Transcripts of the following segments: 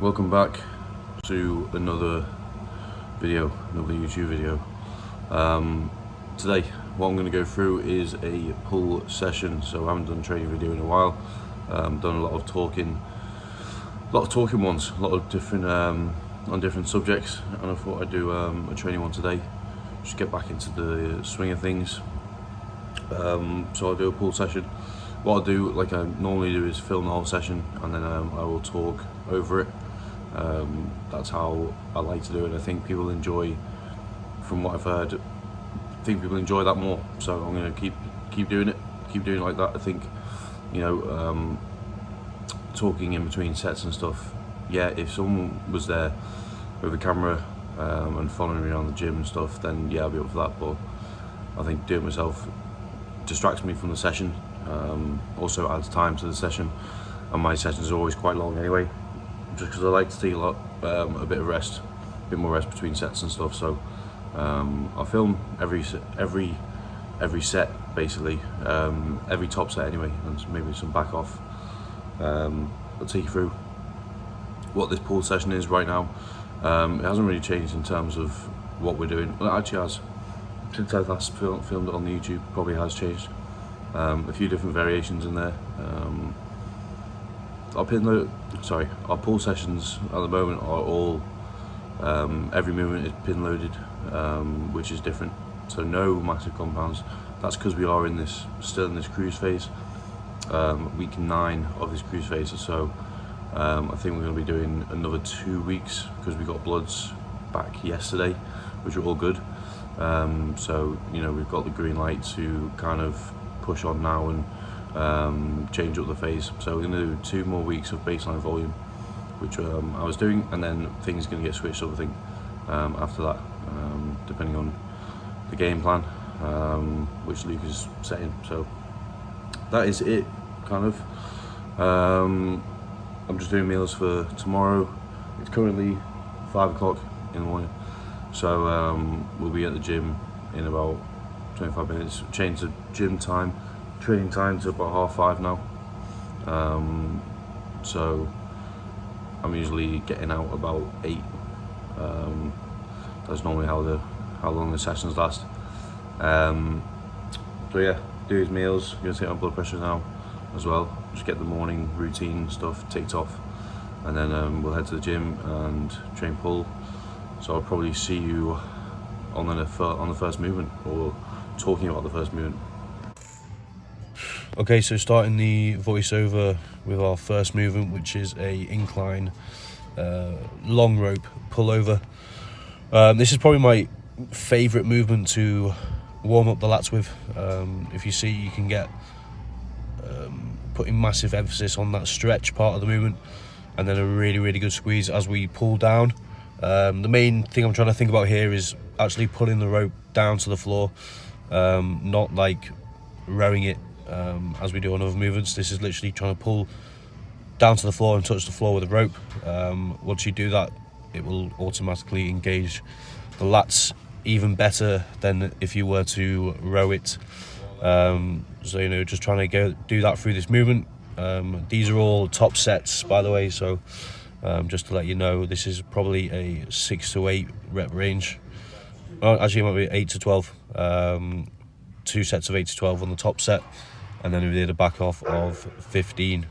Welcome back to another YouTube video. Today what I'm going to go through is a pull session. So I haven't done a training video in a while. Done a lot of talking ones, a lot of different on different subjects, and I thought I'd do a training one today, just get back into the swing of things. So I'll do a pull session. What I'll do, like I normally do, is film the whole session and then I will talk over it. That's how I like to do it. I think people enjoy, from what I've heard, I think people enjoy that more. So I'm going to keep doing it like that. I think, talking in between sets and stuff. Yeah, if someone was there with a camera and following me around the gym and stuff, then yeah, I'll be up for that. But I think doing it myself distracts me from the session. Also adds time to the session, and my sessions are always quite long anyway, just because I like to take a bit of rest, a bit more rest between sets and stuff. So I'll film every set basically, every top set anyway, and maybe some back off. I'll take you through what this pull session is right now. It hasn't really changed in terms of what we're doing. Well, it actually has. Since I last filmed it on the YouTube, probably has changed. A few different variations in there. Our pull sessions at the moment are all, every movement is pin loaded, which is different. So no massive compounds. That's because we are still in this cruise phase, week 9 of this cruise phase or so. I think we're going to be doing another 2 weeks because we got bloods back yesterday, which are all good. So we've got the green light to kind of push on now and change up the phase. So we're going to do 2 more weeks of baseline volume, which I was doing, and then things are going to get switched up, I think, after that, depending on the game plan, which Luke is setting. So that is it, kind of. I'm just doing meals for tomorrow. It's currently 5 o'clock in the morning, so we'll be at the gym in about 25 minutes. Changed the training time to about 5:30 now. So I'm usually getting out about 8. That's normally how long the sessions last. So yeah, do his meals. I'm gonna take my blood pressure now as well. Just get the morning routine stuff ticked off, and then we'll head to the gym and train pull. So I'll probably see you on the first movement, or talking about the first movement. Okay, so starting the voiceover with our first movement, which is a incline long rope pullover. This is probably my favourite movement to warm up the lats with. If you see, you can get putting massive emphasis on that stretch part of the movement, and then a really good squeeze as we pull down. The main thing I'm trying to think about here is actually pulling the rope down to the floor, not like rowing it as we do on other movements. This is literally trying to pull down to the floor and touch the floor with a rope. Once you do that, it will automatically engage the lats even better than if you were to row it. So just trying to do that through this movement. These are all top sets, by the way, so just to let you know, this is probably a 6 to 8 rep range. Well, actually, it might be 8 to 12. 2 sets of 8 to 12 on the top set, and then we did a back off of 15.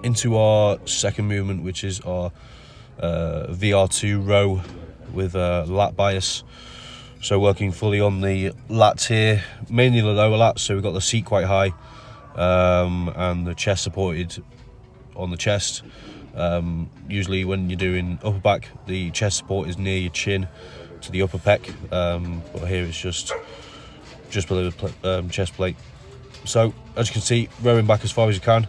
Into our second movement, which is our VR2 row with lat bias. So working fully on the lats here, mainly the lower lats. So we've got the seat quite high, and the chest supported on the chest. Usually when you're doing upper back, the chest support is near your chin to the upper pec, but here it's just below the chest plate. So as you can see, rowing back as far as you can.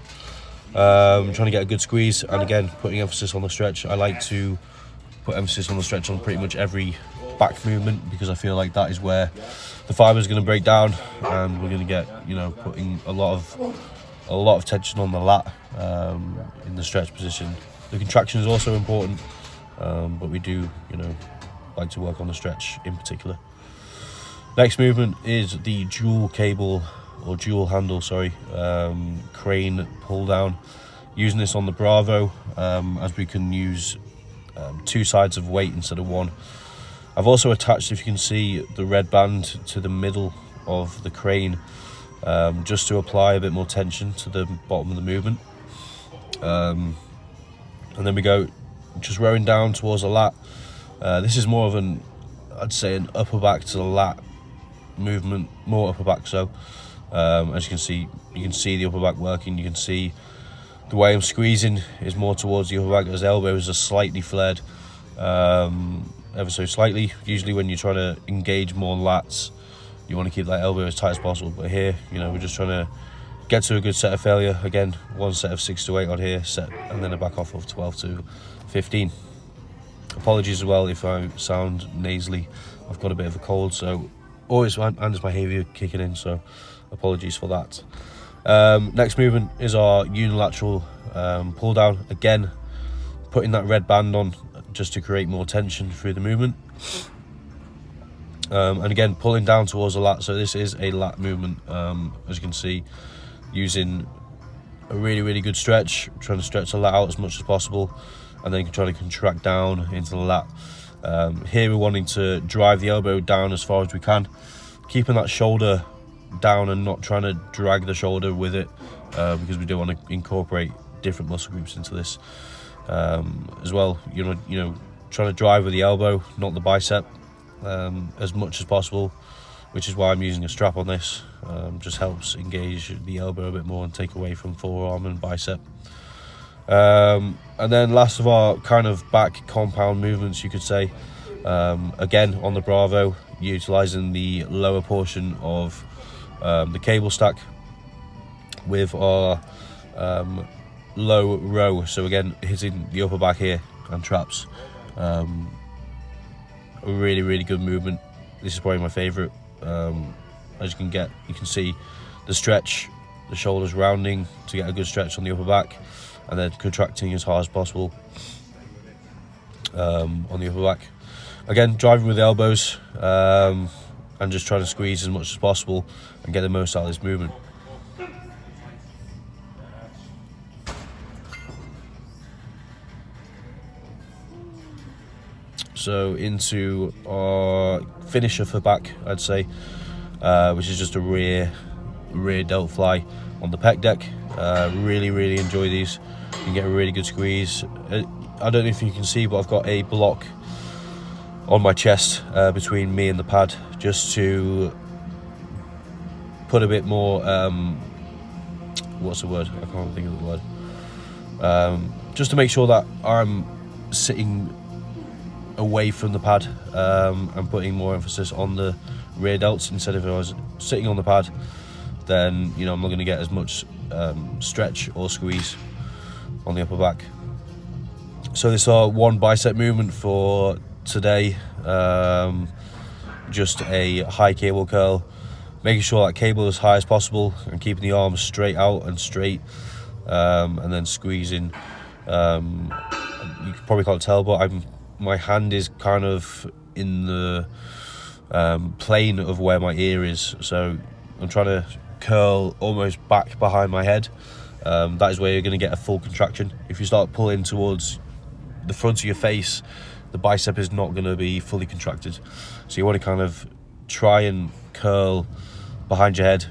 Trying to get a good squeeze, and again putting emphasis on the stretch. I like to put emphasis on the stretch on pretty much every back movement, because I feel like that is where the fibre is going to break down, and we're going to get putting a lot of tension on the lat in the stretch position. The contraction is also important. but we do, you know, like to work on the stretch in particular. Next movement is the dual cable, or dual handle, sorry, crane pull down. Using this on the Bravo, as we can use 2 sides of weight instead of 1. I've also attached, if you can see, the red band to the middle of the crane, just to apply a bit more tension to the bottom of the movement. And then we go just rowing down towards the lat. This is more of an, I'd say, an upper back to the lat movement, more upper back. So as you can see the upper back working. You can see the way I'm squeezing is more towards the upper back, as elbows are slightly flared, ever so slightly. Usually when you're trying to engage more lats, you want to keep that elbow as tight as possible, but here, you know, we're just trying to get to a good set of failure. Again, 1 set of 6 to 8 on here, set, and then a back off of 12 to 15. Apologies as well if I sound nasally. I've got a bit of a cold, so always, and it's my behaviour kicking in, so apologies for that. Next movement is our unilateral pull down. Again, putting that red band on just to create more tension through the movement. And again, pulling down towards the lat. So this is a lat movement, as you can see, using a really good stretch, trying to stretch the lat out as much as possible, and then trying to contract down into the lat. Here we're wanting to drive the elbow down as far as we can, keeping that shoulder down and not trying to drag the shoulder with it, because we do want to incorporate different muscle groups into this as well. You know, trying to drive with the elbow, not the bicep, as much as possible, which is why I'm using a strap on this. Just helps engage the elbow a bit more and take away from forearm and bicep. And then last of our kind of back compound movements, you could say, again on the Bravo, utilizing the lower portion of the cable stack with our low row. So again, hitting the upper back here and traps. A really good movement. This is probably my favorite. As you can see the stretch, the shoulders rounding to get a good stretch on the upper back, and then contracting as hard as possible on the upper back. Again, driving with the elbows, and just trying to squeeze as much as possible and get the most out of this movement. So into our finisher for back, I'd say, which is just a rear delt fly on the pec deck. Really enjoy these. You can get a really good squeeze. I don't know if you can see, but I've got a block on my chest between me and the pad, just to put a bit more, what's the word? I can't think of the word. Just to make sure that I'm sitting away from the pad, and putting more emphasis on the rear delts instead of if I was sitting on the pad, then, you know, I'm not going to get as much stretch or squeeze on the upper back. So this is our 1 bicep movement for today. Just a high cable curl, making sure that cable is as high as possible and keeping the arms straight out and straight, and then squeezing. You can probably can't tell, but my hand is kind of in the plane of where my ear is, so I'm trying to curl almost back behind my head. That is where you're going to get a full contraction. If you start pulling towards the front of your face, the bicep is not going to be fully contracted, so you want to kind of try and curl behind your head.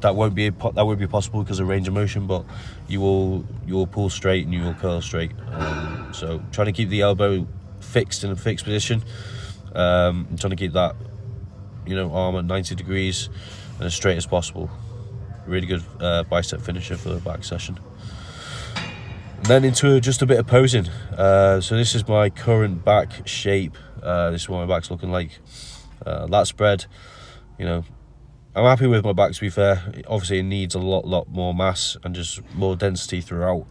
That won't be possible because of range of motion, but you will pull straight and you will curl straight. So trying to keep the elbow fixed in a fixed position, trying to keep that, you know, arm at 90 degrees and as straight as possible. Really good bicep finisher for the back session. And then into just a bit of posing. So this is my current back shape. This is what my back's looking like. Lat spread, you know, I'm happy with my back, to be fair. Obviously it needs a lot more mass and just more density throughout.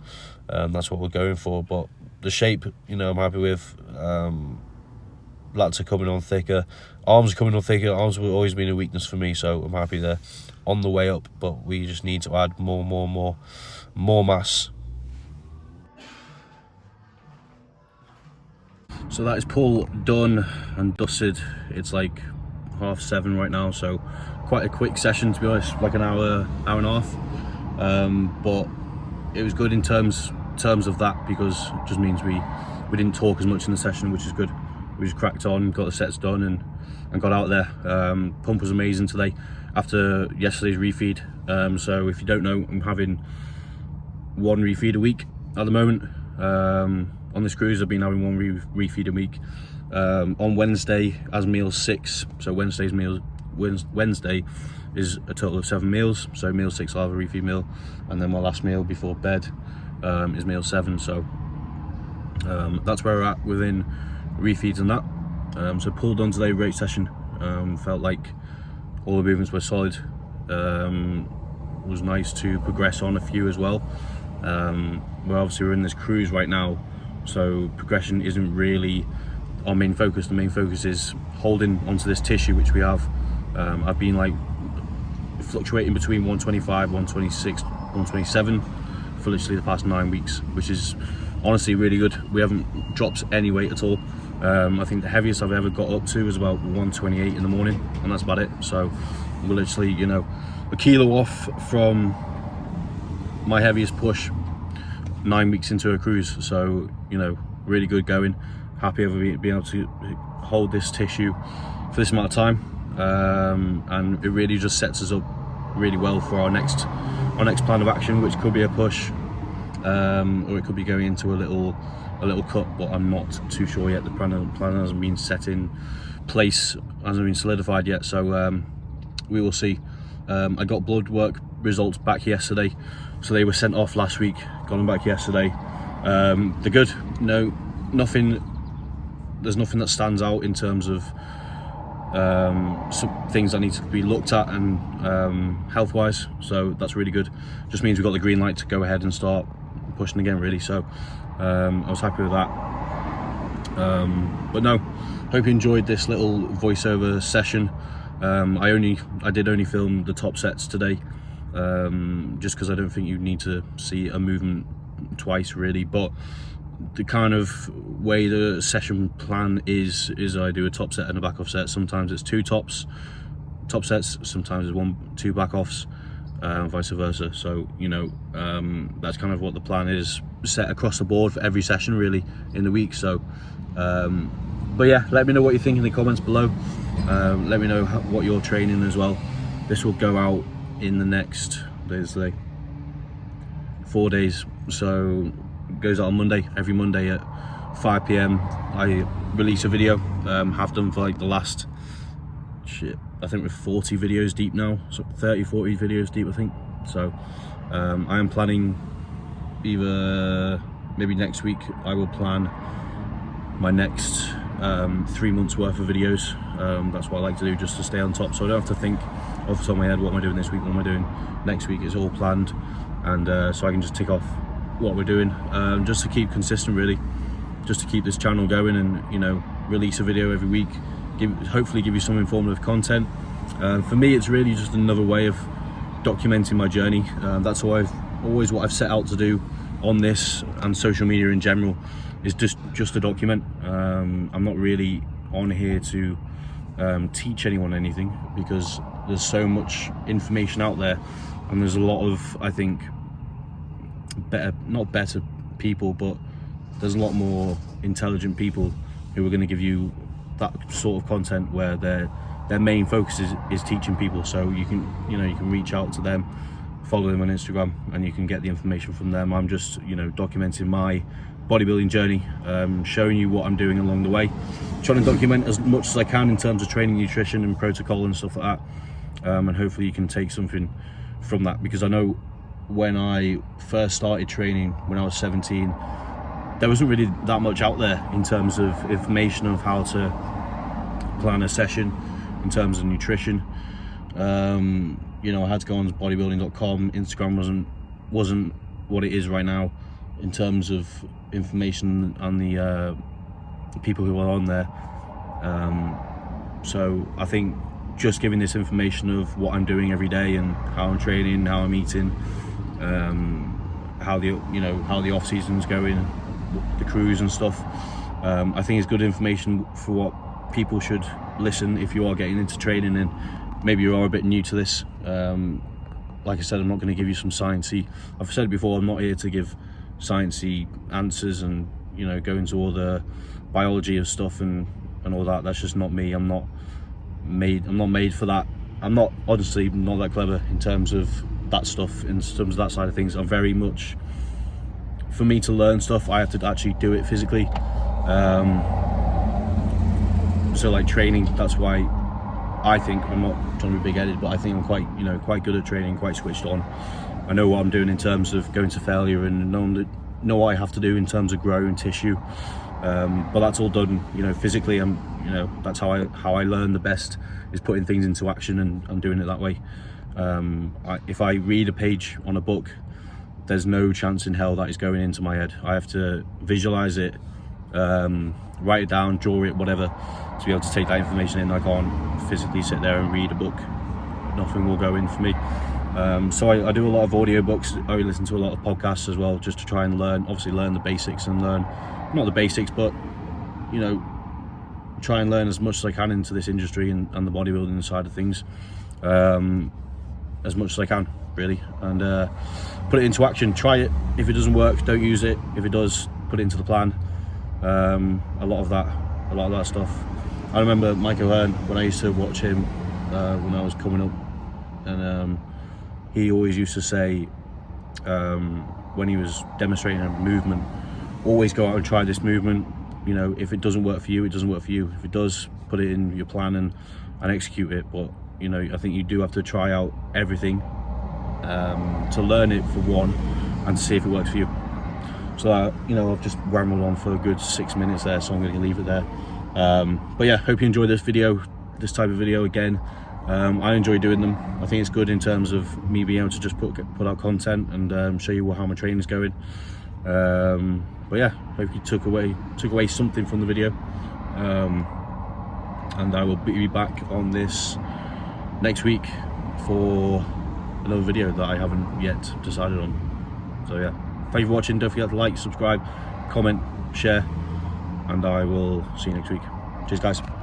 That's what we're going for, but the shape, you know, I'm happy with. Lats are coming on thicker, arms are coming on thicker. Arms have always been a weakness for me, so I'm happy they're on the way up, but we just need to add more mass. So that is pull done and dusted. It's like 7:30 right now, so quite a quick session, to be honest, like an hour and a half. But it was good in terms of that, because it just means we didn't talk as much in the session, which is good. We just cracked on, got the sets done, and got out there. Pump was amazing today after yesterday's refeed. So if you don't know, I'm having one refeed a week at the moment. On this cruise I've been having one refeed a week. On Wednesday as meal 6, so Wednesday is a total of 7 meals, so meal 6 I'll have a refeed meal, and then my last meal before bed is meal 7. So that's where we're at within refeeds and that. So pulled on today, great session. Felt like all the movements were solid. Was nice to progress on a few as well. We're in this cruise right now, so progression isn't really our main focus. The main focus is holding onto this tissue which we have. I've been like fluctuating between 125, 126, 127 for literally the past 9 weeks, which is honestly really good. We haven't dropped any weight at all. I think the heaviest I've ever got up to was about 128 in the morning, and that's about it. So we're literally, you know, a kilo off from my heaviest push 9 weeks into a cruise. So, you know, really good going. Happy ever being able to hold this tissue for this amount of time, and it really just sets us up really well for our next plan of action, which could be a push, or it could be going into a little cut, but I'm not too sure yet. The plan hasn't been set in place, hasn't been solidified yet, so we will see. I got blood work results back yesterday, so they were sent off last week, got them back yesterday. They're good. There's nothing that stands out in terms of some things that need to be looked at and health wise, so that's really good. Just means we've got the green light to go ahead and start pushing again, really. So I was happy with that. But no, hope you enjoyed this little voiceover session. I did only film the top sets today, just because I don't think you need to see a movement twice, really. But the kind of way the session plan is I do a top set and a back off set. Sometimes it's 2 top sets, sometimes it's 2 back offs, vice versa. So, you know, that's kind of what the plan is, set across the board for every session really in the week. So but yeah, let me know what you think in the comments below. Let me know what you're training as well. This will go out in the next 4 days, so it goes out on Monday. Every Monday at 5 PM I release a video. Have done for like the last, I think we're 40 videos deep now, so 30-40 videos deep I think. So I am planning maybe next week I will plan my next 3 months worth of videos. That's what I like to do, just to stay on top, so I don't have to think off the top of my head, what am I doing this week, what am I doing next week. It's all planned, and so I can just tick off what we're doing, just to keep consistent really, just to keep this channel going, and, you know, release a video every week, hopefully give you some informative content. For me, it's really just another way of documenting my journey. That's always what I've set out to do on this and social media in general, is just to document. I'm not really on here to teach anyone anything, because there's so much information out there, and there's a lot of, I think, not better people, but there's a lot more intelligent people who are going to give you that sort of content where their main focus is teaching people. So you can reach out to them, follow them on Instagram, and you can get the information from them. I'm just, you know, documenting my bodybuilding journey, showing you what I'm doing along the way, trying to document as much as I can in terms of training, nutrition and protocol and stuff like that, and hopefully you can take something from that, because I know when I first started training when I was 17, there wasn't really that much out there in terms of information of how to plan a session, in terms of nutrition. You know, I had to go on bodybuilding.com. Instagram wasn't what it is right now in terms of information and the people who are on there. So I think just giving this information of what I'm doing every day and how I'm training, how I'm eating, how the off season's going, the cruise and stuff, I think it's good information for what people should listen if you are getting into training and maybe you are a bit new to this. Like I said, I'm not going to give you some sciencey. I've said it before, I'm not here to give sciencey answers and, you know, go into all the biology of stuff and all that. That's just not me. I'm not made for that. I'm not, honestly, not that clever in terms of that stuff, in terms of that side of things. I'm very much, for me to learn stuff, I have to actually do it physically. So like training, that's why I think, I'm not trying to be big-headed, but I think I'm quite, you know, quite good at training, quite switched on. I know what I'm doing in terms of going to failure and know what I have to do in terms of growing tissue. But that's all done, you know, physically. You know, that's how I learn the best, is putting things into action, and I'm doing it that way. If I read a page on a book, there's no chance in hell that is going into my head. I have to visualize it, write it down, draw it, whatever, to be able to take that information in. I can't physically sit there and read a book. Nothing will go in for me. So I do a lot of audio books. I listen to a lot of podcasts as well, just to try and learn, obviously learn the basics, and learn, not the basics, but, you know, try and learn as much as I can into this industry and the bodybuilding side of things, as much as I can, really, and put it into action. Try it. If it doesn't work, don't use it. If it does, put it into the plan. A lot of that stuff. I remember Mike O'Hearn, when I used to watch him when I was coming up, and he always used to say, when he was demonstrating a movement, always go out and try this movement. You know, if it doesn't work for you, it doesn't work for you. If it does, put it in your plan and execute it. But, you know, I think you do have to try out everything to learn it, for one, and to see if it works for you. So, you know, I've just rambled on for a good 6 minutes there, so I'm going to leave it there. But yeah, hope you enjoyed this video, this type of video again. I enjoy doing them. I think it's good in terms of me being able to just put out content and show you how my training is going. But yeah, hope you took away something from the video. And I will be back on this next week for another video that I haven't yet decided on. So yeah, thank you for watching. Don't forget to like, subscribe, comment, share, and I will see you next week. Cheers, guys.